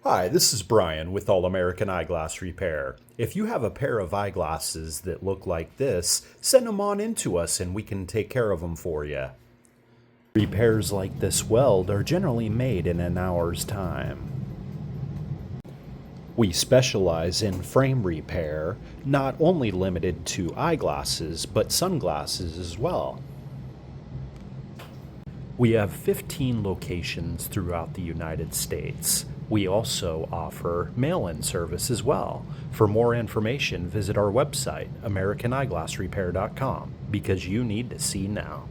Hi, this is Bryon with All American Eyeglass Repair. If you have a pair of eyeglasses that look like this, send them on in to us and we can take care of them for you. Repairs like this weld are generally made in an hour's time. We specialize in frame repair, not only limited to eyeglasses, but sunglasses as well. We have 15 locations throughout the United States. We also offer mail-in service as well. For more information, visit our website, AmericanEyeglassRepair.com, because you need to see now.